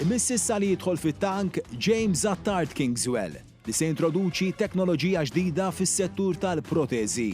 Imiss issa li jidħol fit-tank James Attard Kingswell li se introduċi teknoloġija ġdida fis-settur tal-proteżi.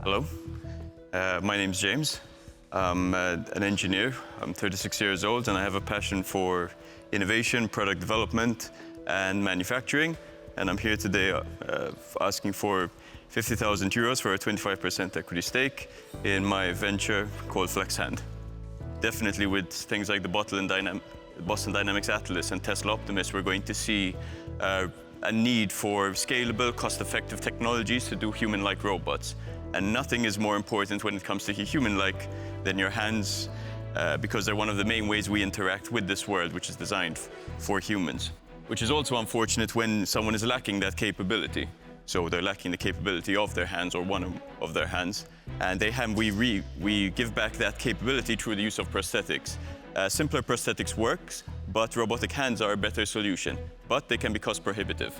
Hello, my name's James. I'm an engineer. I'm 36 years old and I have a passion for innovation, product development and manufacturing. And I'm here today asking for 50,000 euros for a 25% equity stake in my venture called Flexhand. Definitely with things like the Boston Dynamics Atlas and Tesla Optimus, we're going to see a need for scalable, cost-effective technologies to do human-like robots. And nothing is more important when it comes to human-like than your hands, because they're one of the main ways we interact with this world, which is designed for humans. Which is also unfortunate when someone is lacking that capability. So they're lacking the capability of their hands or one of their hands. And we give back that capability through the use of prosthetics. Simpler prosthetics works, but robotic hands are a better solution, but they can be cost prohibitive.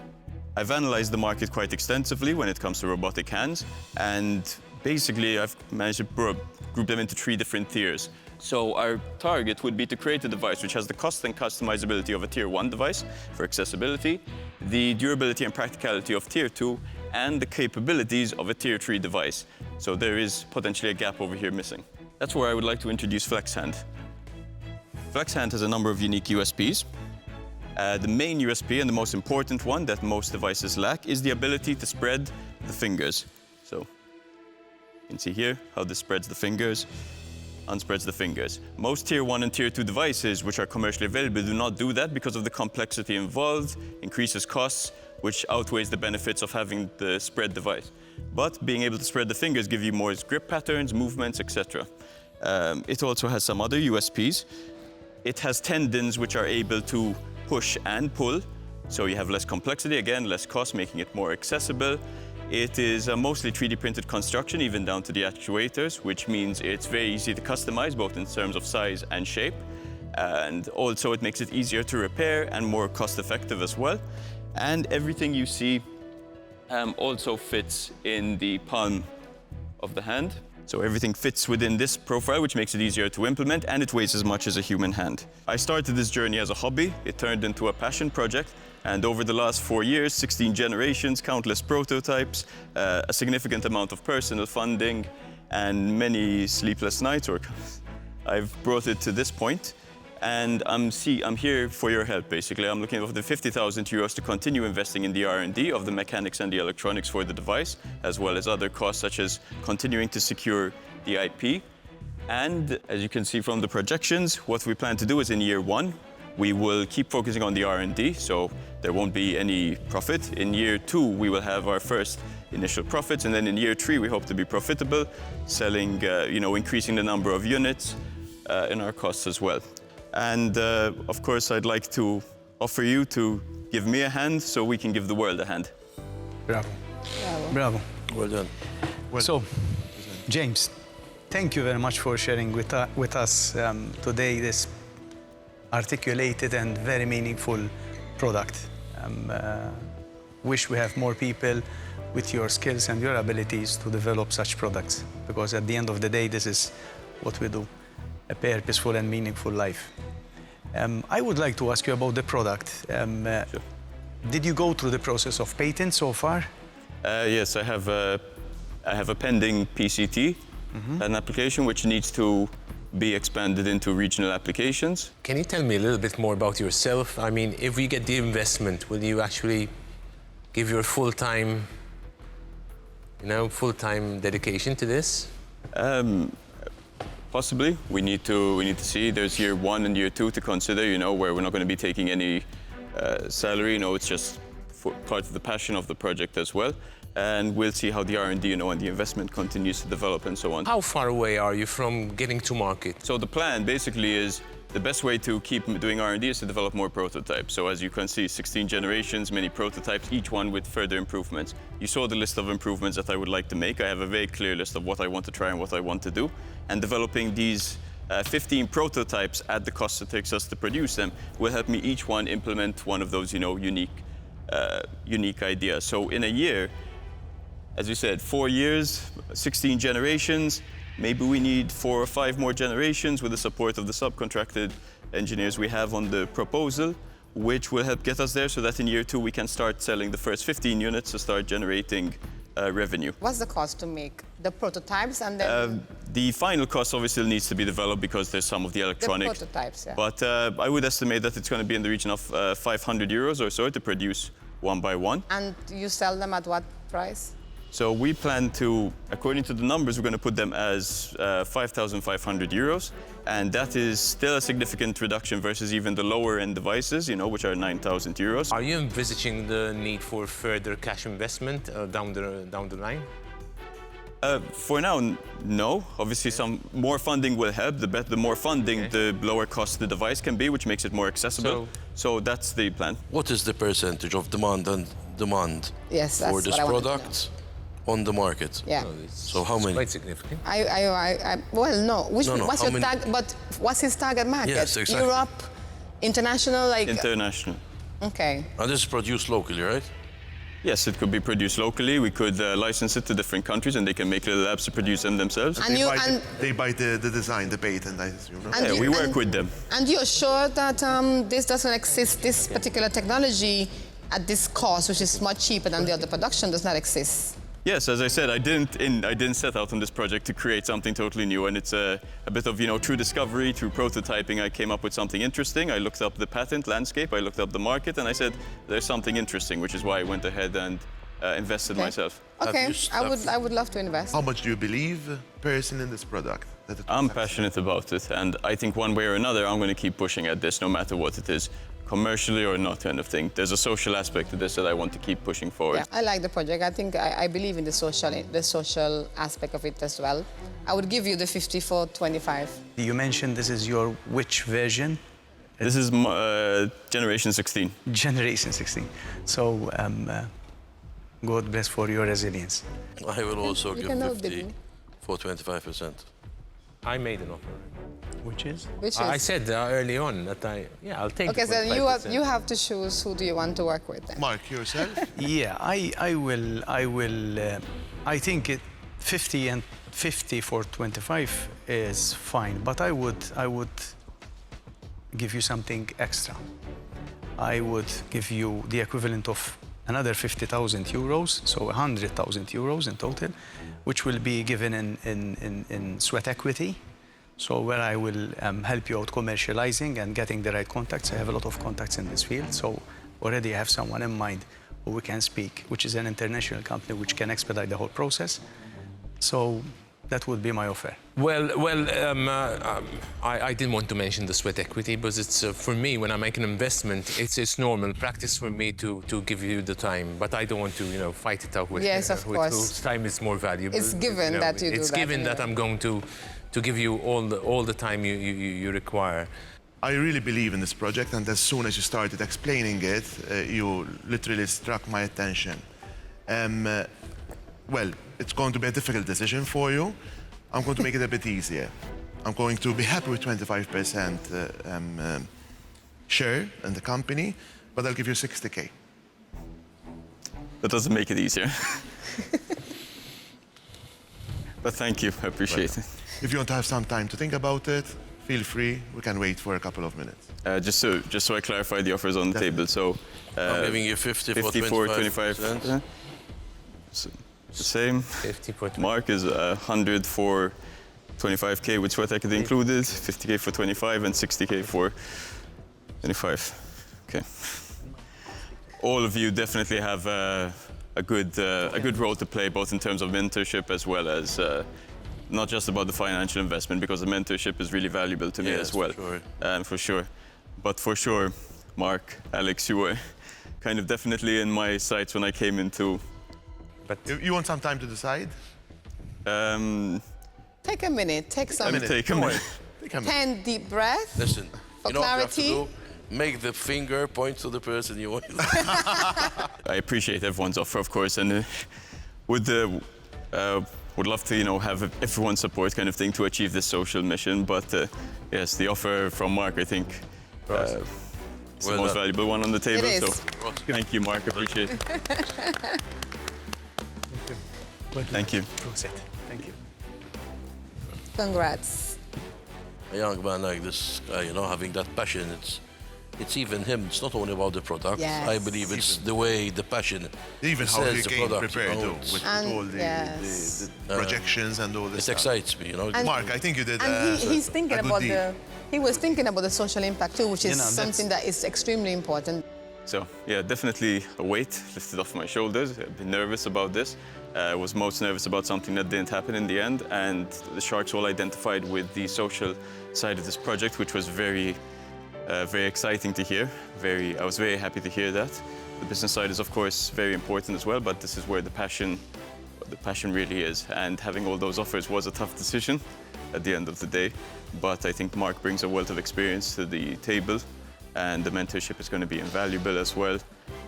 I've analyzed the market quite extensively when it comes to robotic hands, and basically I've managed to group them into 3 different tiers. So our target would be to create a device which has the cost and customizability of a tier 1 device for accessibility, the durability and practicality of tier 2, and the capabilities of a tier 3 device. So there is potentially a gap over here missing. That's where I would like to introduce Flexhand. Flexhand has a number of unique USPs. The main USP and the most important one that most devices lack is the ability to spread the fingers. So you can see here how this spreads the fingers, unspreads the fingers. Most tier 1 and tier 2 devices which are commercially available do not do that because of the complexity involved, increases costs, which outweighs the benefits of having the spread device. But being able to spread the fingers gives you more grip patterns, movements, etc. It also has some other USPs. It has tendons which are able to push and pull, so you have less complexity, again, less cost, making it more accessible. It is a mostly 3D printed construction, even down to the actuators, which means it's very easy to customize, both in terms of size and shape. And also it makes it easier to repair and more cost effective as well. And everything you see also fits in the palm of the hand. So everything fits within this profile, which makes it easier to implement, and it weighs as much as a human hand. I started this journey as a hobby. It turned into a passion project. And over the last 4 years, 16 generations, countless prototypes, a significant amount of personal funding, and many sleepless nights, I've brought it to this point. And I'm here for your help, basically. I'm looking for the 50,000 euros to continue investing in the R&D of the mechanics and the electronics for the device, as well as other costs, such as continuing to secure the IP. And as you can see from the projections, what we plan to do is in year 1, we will keep focusing on the R&D, so there won't be any profit. In year 2, we will have our first initial profits, and then in year 3, we hope to be profitable, selling, increasing the number of units in our costs as well. And of course, I'd like to offer you to give me a hand so we can give the world a hand. Bravo. Bravo. Bravo. Well done. So, James, thank you very much for sharing with us today this articulated and very meaningful product. Wish we have more people with your skills and your abilities to develop such products, because at the end of the day, this is what we do. A purposeful and meaningful life. I would like to ask you about the product. Sure. Did you go through the process of patent so far? Yes, I have a pending PCT, an application which needs to be expanded into regional applications. Can you tell me a little bit more about yourself? I mean, if we get the investment, will you actually give your full-time dedication to this? Possibly. We need to see. There's year 1 and year 2 to consider, where we're not going to be taking any salary. It's just part of the passion of the project as well. And we'll see how the R&D, and the investment continues to develop and so on. How far away are you from getting to market? So the plan basically is the best way to keep doing R&D is to develop more prototypes. So as you can see, 16 generations, many prototypes, each one with further improvements. You saw the list of improvements that I would like to make. I have a very clear list of what I want to try and what I want to do. And developing these 15 prototypes at the cost it takes us to produce them will help me each one implement one of those, unique unique idea. So in a year, as you said, 4 years, 16 generations, maybe we need 4 or 5 more generations with the support of the subcontracted engineers we have on the proposal, which will help get us there so that in year 2 we can start selling the first 15 units to start generating revenue. What's the cost to make the prototypes and then The final cost obviously needs to be developed because there's some of the the electronics. prototypes? Yeah. But I would estimate that it's going to be in the region of 500 euros or so to produce one by one. And you sell them at what price? So we plan to, according to the numbers, we're going to put them as 5,500 euros. And that is still a significant reduction versus even the lower end devices, you know, which are 9,000 euros. Are you envisaging the need for further cash investment down the line? For now, no. Obviously, some more funding will help. The more funding, the lower cost the device can be, which makes it more accessible. So that's the plan. What is the percentage of demand Yes, that's for this what I wanted to product on the market? Yeah. So how many? Quite significant. Well, no. No, What's how your many- but what's his target market? Yes, exactly. Europe, international, like. International. Okay. And this is produced locally, right? Yes, it could be produced locally. We could license it to different countries and they can make little labs to produce them themselves. And you and They buy the design, the patent, I assume. No? and Yeah, you- we work and- with them. And you're sure that this doesn't exist? This particular technology at this cost, which is much cheaper than the other production, does not exist. Yes, as I said, I didn't set out on this project to create something totally new, and it's a bit of, you know, through discovery, through prototyping, I came up with something interesting. I looked up the patent landscape, I looked up the market, and I said, there's something interesting, which is why I went ahead and invested Okay. myself. Okay, you I would love to invest. How much do you believe personally in this product? That it will I'm succeed? passionate about it, and I think one way or another, I'm going to keep pushing at this, no matter what it is, commercially or not, kind of thing. There's a social aspect to this that I want to keep pushing forward. Yeah, I like the project. I think I believe in the social aspect of it as well. I would give you the 54-25. You mentioned this is your which version? This is generation 16. Generation 16. So God bless for your resilience. I will also You give can 50 outbid me. for 25%. I made an offer. Which is? Which is I said early on that I'll take. okay. the So 25%. you have to choose who do you want to work with then. Mark, yourself? Yeah, I will. I think 50 for 25 is fine, but I would give you something extra. I would give you the equivalent of another 50,000 euros, so 100,000 euros in total, which will be given in sweat equity. So where I will help you out commercializing and getting the right contacts. I have a lot of contacts in this field, so already I have someone in mind who we can speak, which is an international company which can expedite the whole process. So that would be my offer. I didn't want to mention the sweat equity because it's for me when I make an investment, it's normal practice for me to give you the time, but I don't want to fight it out with Yes, of with course. whose time is more valuable. It's given that you do It's that given that anyway. I'm going to give you all the time you require. I really believe in this project, and as soon as you started explaining it, you literally struck my attention. Well, it's going to be a difficult decision for you. I'm going to make it a bit easier. I'm going to be happy with 25% share in the company, but I'll give you 60K. That doesn't make it easier. But thank you, I appreciate it. If you want to have some time to think about it, feel free. We can wait for a couple of minutes. Just so I clarify the offers on the table, so I'm giving you 50 for 50 for 25%. 25%. So, the same. 50 for 20. Mark is 100 for 25K with sweat equity included, 50K for 25 and 60K for 25. Okay. All of you definitely have a good role to play, both in terms of mentorship as well as not just about the financial investment, because the mentorship is really valuable to me Yes, as well. for sure. For sure. But for sure, Mark, Alex, you were kind of definitely in my sights when I came into. You want some time to decide? Take a minute. Take some. minute. Take a minute. Take a minute. 10 deep breaths. Listen, For you know what you have to clarity. do? Make the finger point to the person you want. I appreciate everyone's offer, of course, and would love to, have everyone's support, kind of thing, to achieve this social mission. But yes, the offer from Mark, I think, It's Well the most done. valuable one on the table. It is. So thank you, Mark. Appreciate it. Thank you. Proceed. Thank you. Congrats. A young man like this guy, you know, having that passion, it's even him. It's not only about the product. Yes. I believe it's the way, the passion. Even He how sells they the came product, prepared you know, though, with And all the, yes. the projections and all this It stuff. excites me, you know. And- Mark, I think you did And he's thinking a good about deal. he was thinking about the social impact too, which is You know, that's- something that is extremely important. So yeah, definitely a weight lifted off my shoulders. I've been nervous about this. I was most nervous about something that didn't happen in the end, and the Sharks all identified with the social side of this project, which was very exciting to hear. I was very happy to hear that. The business side is of course very important as well, but this is where the passion really is. And having all those offers was a tough decision at the end of the day. But I think Mark brings a wealth of experience to the table, and the mentorship is going to be invaluable as well.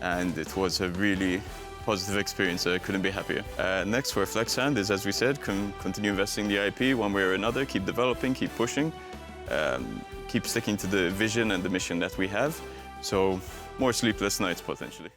And it was a really positive experience. I couldn't be happier. Next for Flexhand is, as we said, continue investing in the IP one way or another, keep developing, keep pushing, keep sticking to the vision and the mission that we have. So more sleepless nights potentially.